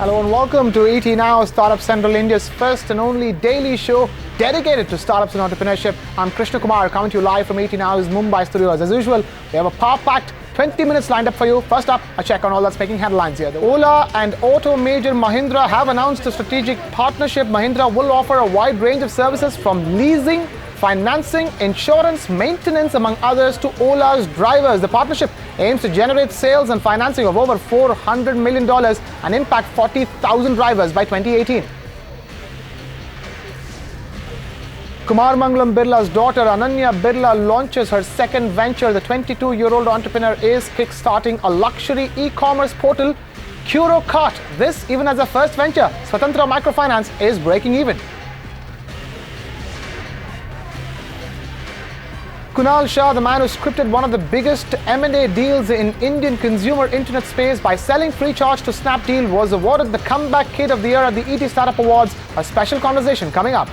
Hello and welcome to ET Now, Startup Central, India's first and only daily show dedicated to startups and entrepreneurship. I'm Krishna Kumar, coming to you live from ET Now's Mumbai studios. As usual, we have a power-packed 20 minutes lined up for you. First up, a check on all that's making headlines here. The Ola and auto major Mahindra have announced a strategic partnership. Mahindra will offer a wide range of services from leasing, financing, insurance, maintenance, among others, to Ola's drivers. The partnership aims to generate sales and financing of over $400 million and impact 40,000 drivers by 2018. Mangalam Birla's daughter Ananya Birla launches her second venture. The 22-year-old entrepreneur is kickstarting a luxury e-commerce portal, Curocarte. This even as a first venture. Swatantra Microfinance is breaking even. Kunal Shah, the man who scripted one of the biggest M&A deals in Indian consumer internet space by selling FreeCharge to Snapdeal, was awarded the Comeback Kid of the Year at the ET Startup Awards. A special conversation coming up.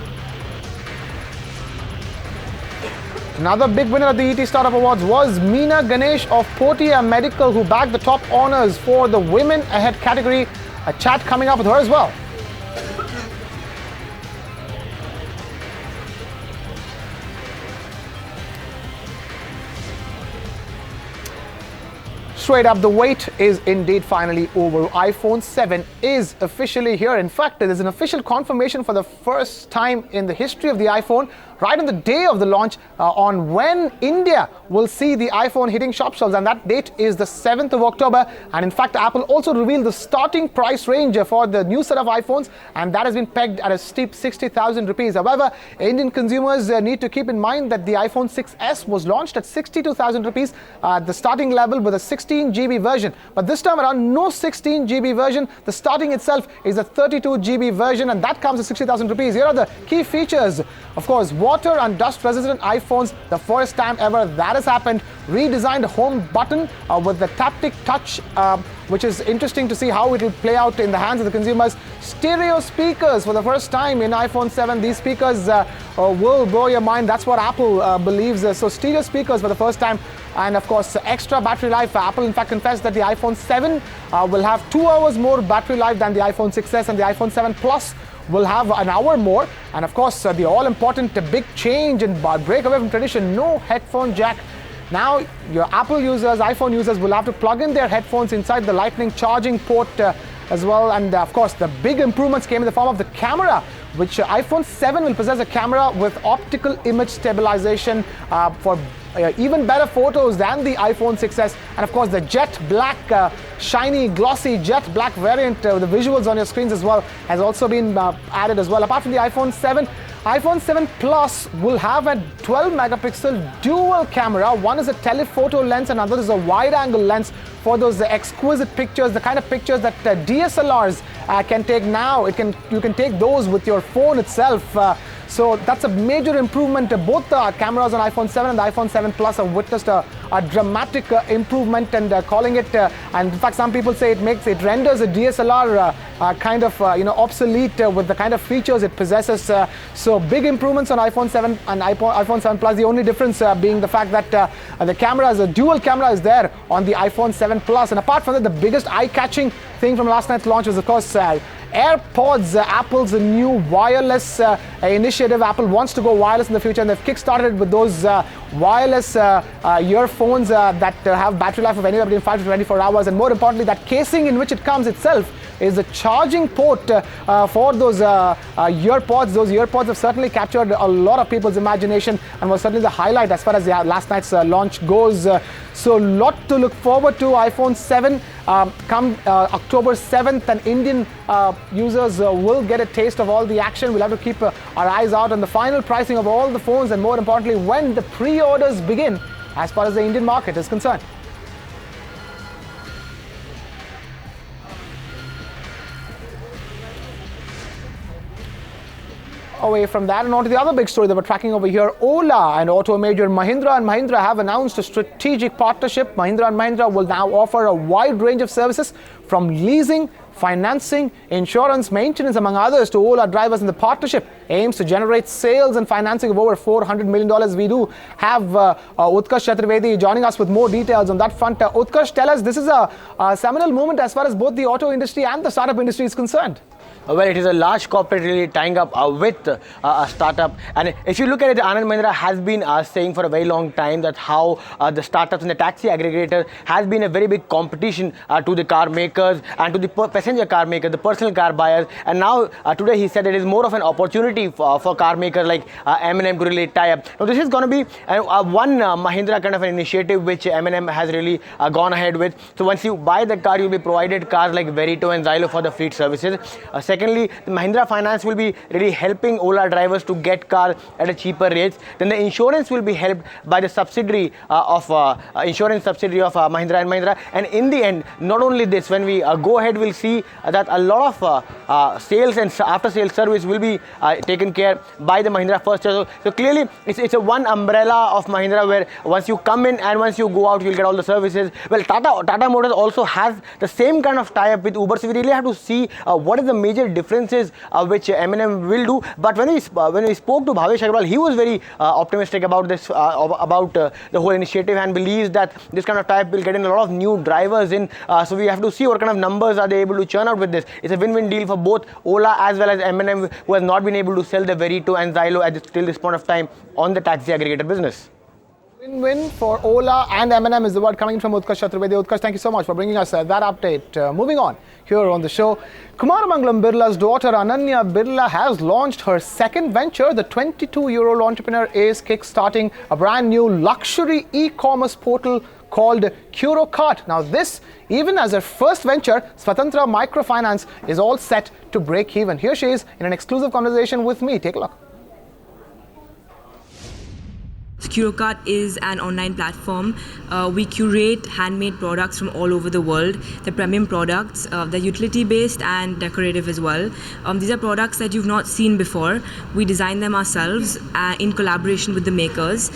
Another big winner at the ET Startup Awards was Mina Ganesh of Portia Medical, who bagged the top honors for the Women Ahead category. A chat coming up with her as well. Straight up, the wait is indeed finally over. iPhone 7 is officially here. In fact, there's an official confirmation for the first time in the history of the iPhone, right on the day of the launch, on when India will see the iPhone hitting shop shelves, and that date is the 7th of October. And in fact, Apple also revealed the starting price range for the new set of iPhones, and that has been pegged at a steep 60,000 rupees. However, Indian consumers need to keep in mind that the iPhone 6s was launched at 62,000 rupees, the starting level, with a 16 GB version. But this time around, no 16 GB version. The starting itself is a 32 GB version, and that comes at 60,000 rupees. Here are the key features. Of course, water and dust resistant iPhones, the first time ever that has happened. Redesigned home button with the taptic touch, which is interesting to see how it will play out in the hands of the consumers. Stereo speakers for the first time in iPhone 7. These speakers will blow your mind. That's what Apple believes. So stereo speakers for the first time. And of course, extra battery life. Apple in fact confessed that the iPhone 7 will have 2 hours more battery life than the iPhone 6s, and the iPhone 7 Plus will have an hour more. And of course, the all-important big change and break away from tradition: no headphone jack. Now, your Apple users, iPhone users, will have to plug in their headphones inside the Lightning charging port as well. And of course, the big improvements came in the form of the camera, which iPhone 7 will possess a camera with optical image stabilization for even better photos than the iPhone 6s. And of course, the jet black, shiny, glossy jet black variant, the visuals on your screens as well, has also been added as well. Apart from the iPhone 7, iPhone 7 Plus will have a 12 megapixel dual camera. One is a telephoto lens and another is a wide angle lens for those exquisite pictures, the kind of pictures that DSLRs can take now. You can take those with your phone itself. So that's a major improvement. Both the cameras on iPhone 7 and the iPhone 7 Plus have witnessed a dramatic improvement, and calling it, and in fact some people say it renders a DSLR kind of obsolete with the kind of features it possesses. So big improvements on iPhone 7 and iPhone 7 Plus. The only difference being the fact that the camera, the dual camera, is there on the iPhone 7 Plus. And apart from that, the biggest eye-catching thing from last night's launch was, of course, AirPods, Apple's new wireless initiative. Apple wants to go wireless in the future, and they've kickstarted with those wireless earphones that have battery life of anywhere between 5 to 24 hours. And more importantly, that casing in which it comes itself is a charging port for those earpods. Those earpods have certainly captured a lot of people's imagination and was certainly the highlight as far as last night's launch goes. So a lot to look forward to. iPhone 7 come October 7th, and Indian users will get a taste of all the action. We'll have to keep our eyes out on the final pricing of all the phones, and more importantly, when the pre-orders begin as far as the Indian market is concerned. Away from that and on to the other big story that we're tracking over here. Ola and auto major Mahindra have announced a strategic partnership. Mahindra will now offer a wide range of services from leasing, financing, insurance, maintenance, among others, to Ola drivers. And the partnership aims to generate sales and financing of over $400 million. We do have Utkarsh Chaturvedi joining us with more details on that front. Utkarsh, tell us, this is a seminal moment as far as both the auto industry and the startup industry is concerned. Well, it is a large corporate really tying up with a startup. And if you look at it, Ola and Mahindra has been saying for a very long time that how the startups and the taxi aggregator has been a very big competition to the car makers and to the passenger car makers, the personal car buyers. And now today he said it is more of an opportunity for car makers like M&M to really tie up. Now this is going to be one Mahindra kind of an initiative which M&M has really gone ahead with. So once you buy the car, you'll be provided cars like Verito and Xylo for the fleet services. Secondly, the Mahindra Finance will be really helping Ola drivers to get cars at a cheaper rates. Then the insurance will be helped by the subsidiary insurance subsidiary of Mahindra and Mahindra. And in the end, not only this, when we go ahead, we'll see that a lot of sales and after-sales service will be taken care by the Mahindra first. So clearly, it's a one umbrella of Mahindra where once you come in and once you go out, you'll get all the services. Well, Tata Motors also has the same kind of tie-up with Uber. So we really have to see what is the major differences which M&M will do. But when we spoke to Bhavesh Agrawal, he was very optimistic about this, about the whole initiative, and believes that this kind of type will get in a lot of new drivers in. So we have to see what kind of numbers are they able to churn out with this. It's a win-win deal for both Ola as well as M&M, who has not been able to sell the Verito and Xylo till this point of time on the taxi aggregator business. Win-win for Ola and M&M is the word coming from Utkarsh Chaturvedi. Utkarsh, thank you so much for bringing us that update. Moving on here on the show, Kumaramangalam Birla's daughter Ananya Birla has launched her second venture. The 22-year-old entrepreneur is kick-starting a brand new luxury e-commerce portal called Curocarte. Now this, even as her first venture, Swatantra Microfinance is all set to break even. Here she is in an exclusive conversation with me. Take a look. Curocarte is an online platform. We curate handmade products from all over the world. They're premium products. They're utility-based and decorative as well. These are products that you've not seen before. We design them ourselves in collaboration with the makers.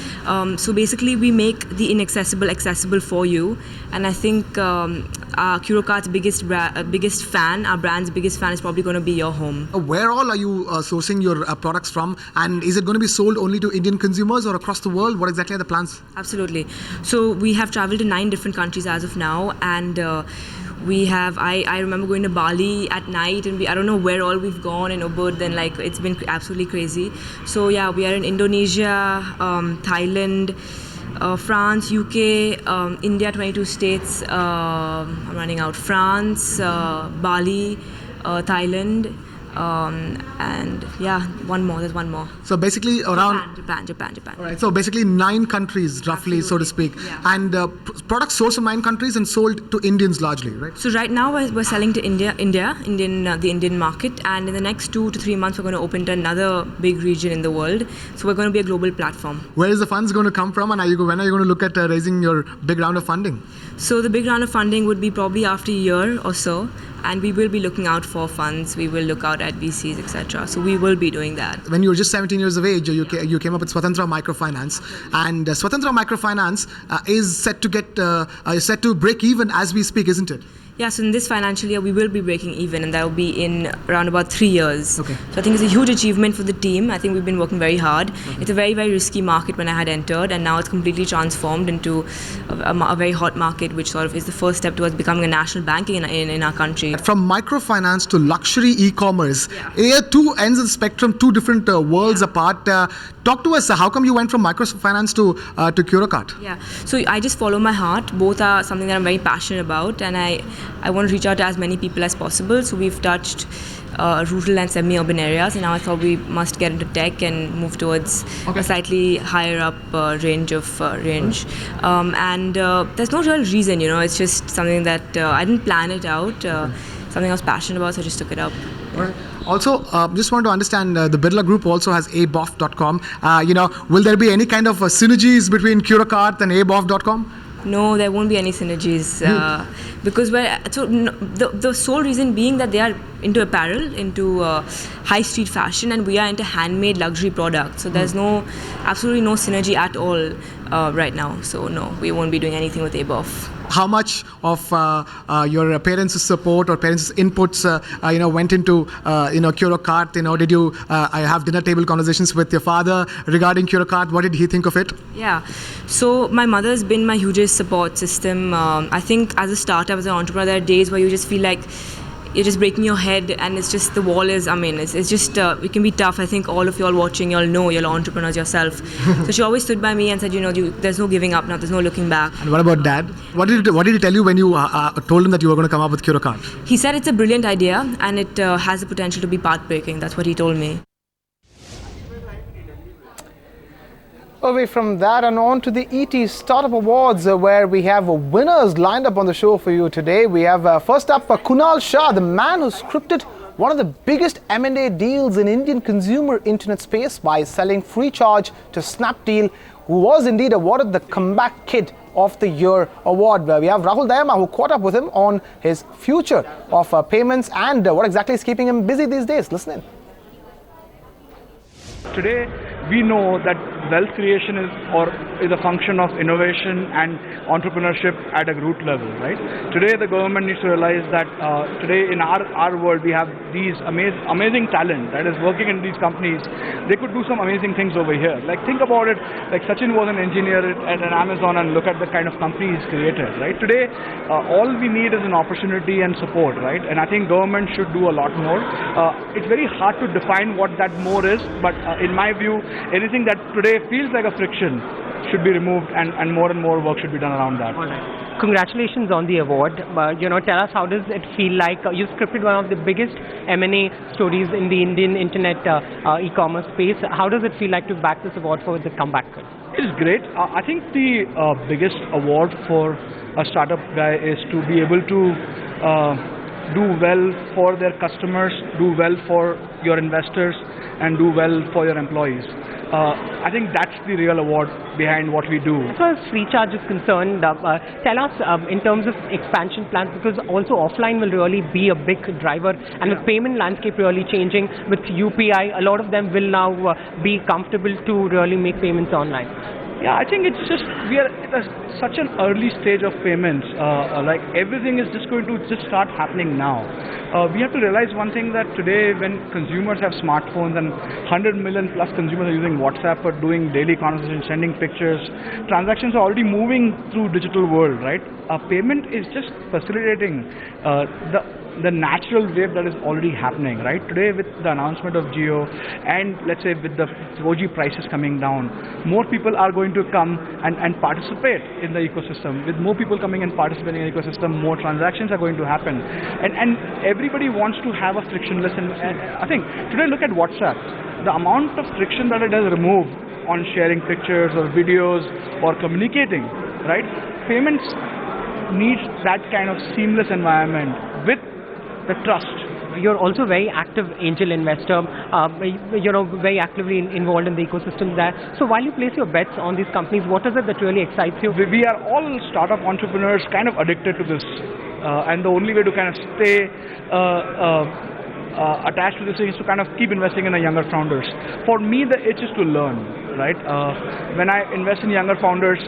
So basically, we make the inaccessible accessible for you. And I think Curocarte's biggest fan, our brand's biggest fan, is probably going to be your home. Where all are you sourcing your products from? And is it going to be sold only to Indian consumers or across the world? What exactly are the plans? Absolutely. So we have traveled to 9 different countries as of now, and we have, I remember going to Bali at night, and I don't know where all we've gone in Ubud, then like it's been absolutely crazy. So yeah, we are in Indonesia, Thailand, France, UK, India, 22 states, I'm running out, France, Bali, Thailand, and yeah, there's one more. So basically around Japan. All right, so basically 9 countries roughly, so to speak. Yeah. And products sourced from 9 countries and sold to Indians largely, right? So right now we're selling to the Indian market, and in the next 2 to 3 months we're going to open to another big region in the world. So we're going to be a global platform. Where is the funds going to come from, and when are you going to look at raising your big round of funding? So the big round of funding would be probably after a year or so, and we will be looking out for funds. We will look out at VCs, etc. So we will be doing that. When you were just 17 years of age, you came up with Swatantra Microfinance, and Swatantra Microfinance is set to break even as we speak, isn't it? Yeah, so in this financial year, we will be breaking even, and that will be in around about 3 years. Okay. So I think it's a huge achievement for the team. I think we've been working very hard. It's a very, very risky market when I had entered, and now it's completely transformed into a very hot market, which sort of is the first step towards becoming a national bank in our country. From microfinance to luxury e-commerce, here 2 ends of the spectrum, 2 different worlds apart. Talk to us, how come you went from microfinance to Curocarte? Yeah, so I just follow my heart. Both are something that I'm very passionate about, and I want to reach out to as many people as possible. So we've touched rural and semi-urban areas, and now I thought we must get into tech and move towards a slightly higher up range. And there's no real reason, it's just something that I didn't plan it out. Something I was passionate about, so I just took it up. Right. Also, just want to understand, the Birla Group also has abof.com. Will there be any kind of synergies between Curocarte and abof.com? No, there won't be any synergies because the sole reason being that they are into apparel, into high street fashion, and we are into handmade luxury products. So there's absolutely no synergy at all right now. So no, we won't be doing anything with abof. how much of your parents' support or parents' inputs went into Curocarte? Did you have dinner table conversations with your father regarding Curocarte? What did he think of it? Yeah, so my mother has been my hugest support system. I think as a startup, as an entrepreneur, there are days where you just feel like you're just breaking your head, and it's just the wall is, it's just, it can be tough. I think all of you all watching, you all know you're entrepreneurs yourself. So she always stood by me and said, there's no giving up now, there's no looking back. And what about dad? What did he tell you when you told him that you were going to come up with Curocarte? He said it's a brilliant idea and it has the potential to be path-breaking. That's what he told me. Away from that and on to the ET Startup Awards, where we have winners lined up on the show for you today. We have first up Kunal Shah, the man who scripted one of the biggest M&A deals in Indian consumer internet space by selling FreeCharge to Snapdeal, who was indeed awarded the Comeback Kid of the Year award. Where we have Rahul Dayama, who caught up with him on his future of payments and what exactly is keeping him busy these days. Listen in. Today, we know that wealth creation is a function of innovation and entrepreneurship at a root level, right? Today, the government needs to realize that today in our world, we have these amazing talent that is working in these companies. They could do some amazing things over here. Like, think about it, like Sachin was an engineer at an Amazon, and look at the kind of company he's created, right? Today, all we need is an opportunity and support, right? And I think government should do a lot more. It's very hard to define what that more is, but in my view, anything that today feels like a friction should be removed, and more work should be done around that. All right. Congratulations on the award. Tell us, how does it feel like you scripted one of the biggest M&A stories in the Indian internet e-commerce space? How does it feel like to back this award for the Comeback Kid? It's great. I think the biggest award for a startup guy is to be able to do well for their customers, do well for your investors, and do well for your employees. I think that's the real award behind what we do. As far as FreeCharge is concerned, tell us in terms of expansion plans, because also offline will really be a big driver, and with payment landscape really changing with UPI, a lot of them will now be comfortable to really make payments online. Yeah, I think it's just, we are at such an early stage of payments. Like everything is just going to start happening now. We have to realize one thing, that today when consumers have smartphones and 100 million plus consumers are using WhatsApp for doing daily conversations, sending pictures, transactions are already moving through digital world, right? Payment is just facilitating the natural wave that is already happening, right? Today with the announcement of Jio and let's say with the 4G prices coming down, more people are going to come and participate in the ecosystem. With more people coming and participating in the ecosystem, more transactions are going to happen. And everybody wants to have a frictionless, and I think today look at WhatsApp. The amount of friction that it has removed on sharing pictures or videos or communicating, right? Payments needs that kind of seamless environment with the trust. You're also very active angel investor, very actively involved in the ecosystem there. So while you place your bets on these companies, what is it that really excites you? We are all startup entrepreneurs kind of addicted to this, and the only way to kind of stay attached to this thing is to kind of keep investing in the younger founders. For me, the itch is to learn, right? When I invest in younger founders,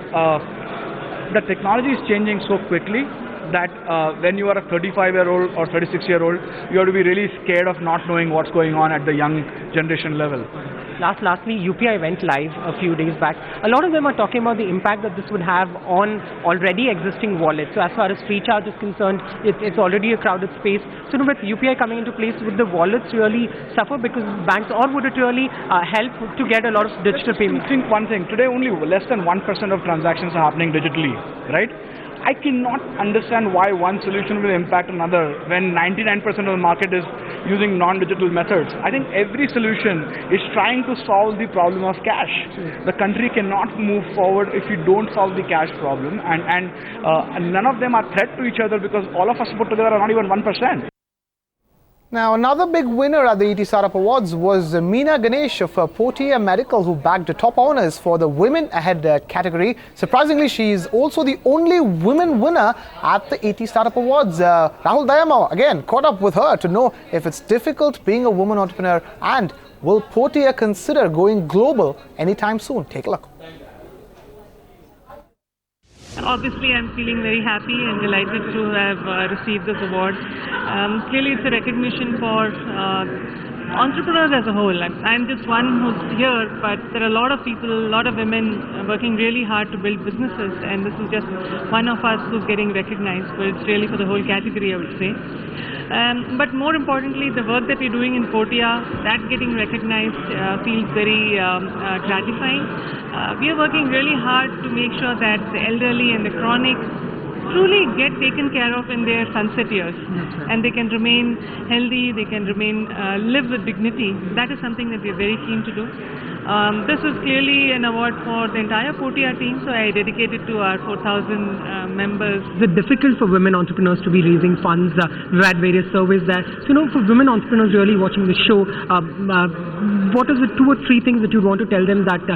the technology is changing so quickly that when you are a 35-year-old or 36-year-old, you have to be really scared of not knowing what's going on at the young generation level. Lastly, UPI went live a few days back. A lot of them are talking about the impact that this would have on already existing wallets. So as far as FreeCharge is concerned, it's already a crowded space. So with UPI coming into place, would the wallets really suffer because banks, or would it really help to get a lot of digital payments? Think one thing, today only less than 1% of transactions are happening digitally, right? I cannot understand why one solution will impact another when 99% of the market is using non-digital methods. I think every solution is trying to solve the problem of cash. The country cannot move forward if you don't solve the cash problem, and none of them are threat to each other, because all of us put together are not even 1%. Now, another big winner at the ET Startup Awards was Mina Ganesh of Portia Medical, who bagged top honors for the Women Ahead category. Surprisingly, she is also the only women winner at the ET Startup Awards. Rahul Dayama again caught up with her to know if it's difficult being a woman entrepreneur, and will Portia consider going global anytime soon. Take a look. obviously I'm feeling very happy and delighted to have received this award. Clearly it's a recognition for entrepreneurs as a whole. I'm just one who's here, but there are a lot of people, a lot of women working really hard to build businesses, and this is just one of us who's getting recognized, but it's really for the whole category, I would say. But more importantly, the work that we're doing in Portia, that getting recognized feels very gratifying. We are working really hard to make sure that the elderly and the chronic truly get taken care of in their sunset years, and they can remain healthy, they can remain live with dignity. That is something that we are very keen to do. This is clearly an award for the entire Portia team, so I dedicate it to our 4,000 members. Is it difficult for women entrepreneurs to be raising funds? We've had various surveys there. So, for women entrepreneurs really watching the show, what is the 2 or 3 things that you want to tell them that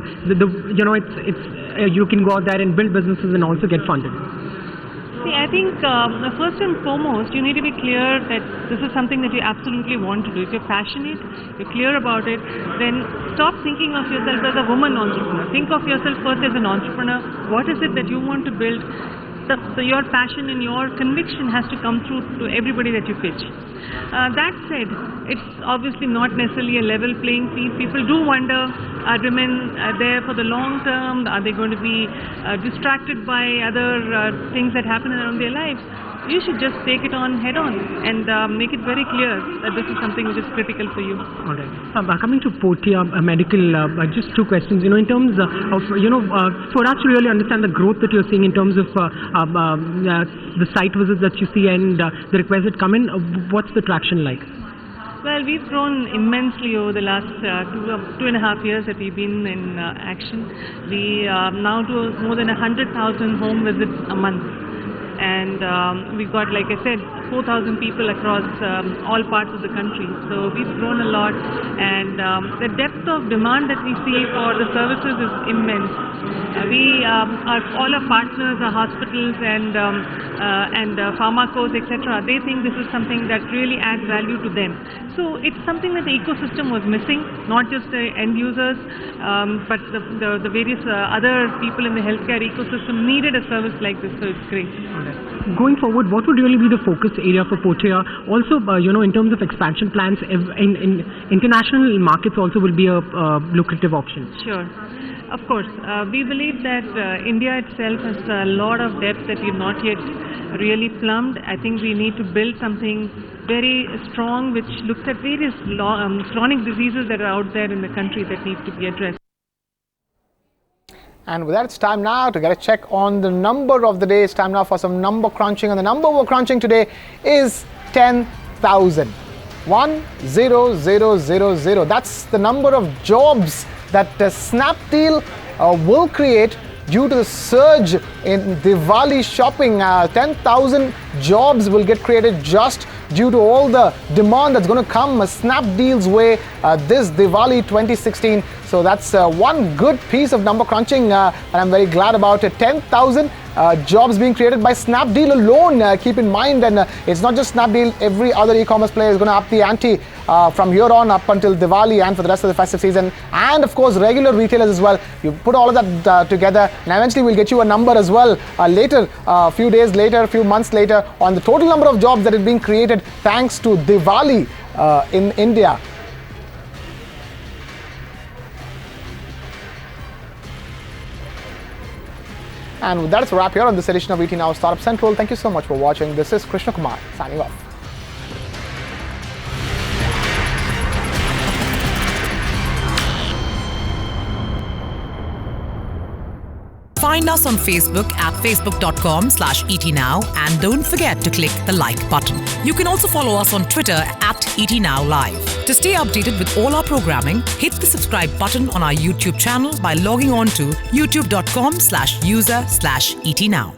you can go out there and build businesses and also get funded? See, I think first and foremost, you need to be clear that this is something that you absolutely want to do. If you're passionate, you're clear about it, then stop thinking of yourself as a woman entrepreneur. Think of yourself first as an entrepreneur. What is it that you want to build? Your passion and your conviction has to come through to everybody that you pitch. That said, it's obviously not necessarily a level playing field. People do wonder, are women there for the long term? Are they going to be distracted by other things that happen around their lives? You should just take it on head on and make it very clear that this is something which is critical for you. All right. Coming to Portia Medical, just 2 questions. In terms of, for us to really understand the growth that you're seeing in terms of the site visits that you see and the requests that come in, what's the traction like? Well, we've grown immensely over the last 2.5 years that we've been in action. We now do more than 100,000 home visits a month. And we've got, like I said, 4,000 people across all parts of the country. So we've grown a lot, and the depth of demand that we see for the services is immense. All our partners are hospitals and pharmacos, etc. They think this is something that really adds value to them. So it's something that the ecosystem was missing, not just the end users, but the various other people in the healthcare ecosystem needed a service like this, so it's great. Going forward, what would really be the focus area for Portia? Also, in terms of expansion plans, in international markets also will be a lucrative option. Sure. Of course. We believe that India itself has a lot of depth that we've not yet really plumbed. I think we need to build something very strong which looks at various chronic diseases that are out there in the country that need to be addressed. And with that, it's time now to get a check on the number of the day. It's time now for some number crunching. And the number we're crunching today is 10,000. 10,000. That's the number of jobs that Snapdeal will create due to the surge in Diwali shopping. 10,000 jobs will get created just due to all the demand that's going to come Snapdeal's way this Diwali 2016. So that's one good piece of number crunching, and I'm very glad about it. 10,000 jobs being created by Snapdeal alone. Keep in mind, and it's not just Snapdeal, every other e-commerce player is going to up the ante from here on up until Diwali and for the rest of the festive season, and of course regular retailers as well. You put all of that together, and eventually we'll get you a number as well later, a few days later, a few months later, on the total number of jobs that are being created thanks to Diwali in India. And with that, it's a wrap here on this edition of ET Now Startup Central. Thank you so much for watching. This is Krishna Kumar signing off. Find us on Facebook at facebook.com/ETNow and don't forget to click the like button. You can also follow us on Twitter at ETNowLive. To stay updated with all our programming, hit the subscribe button on our YouTube channel by logging on to youtube.com/user/ETNow.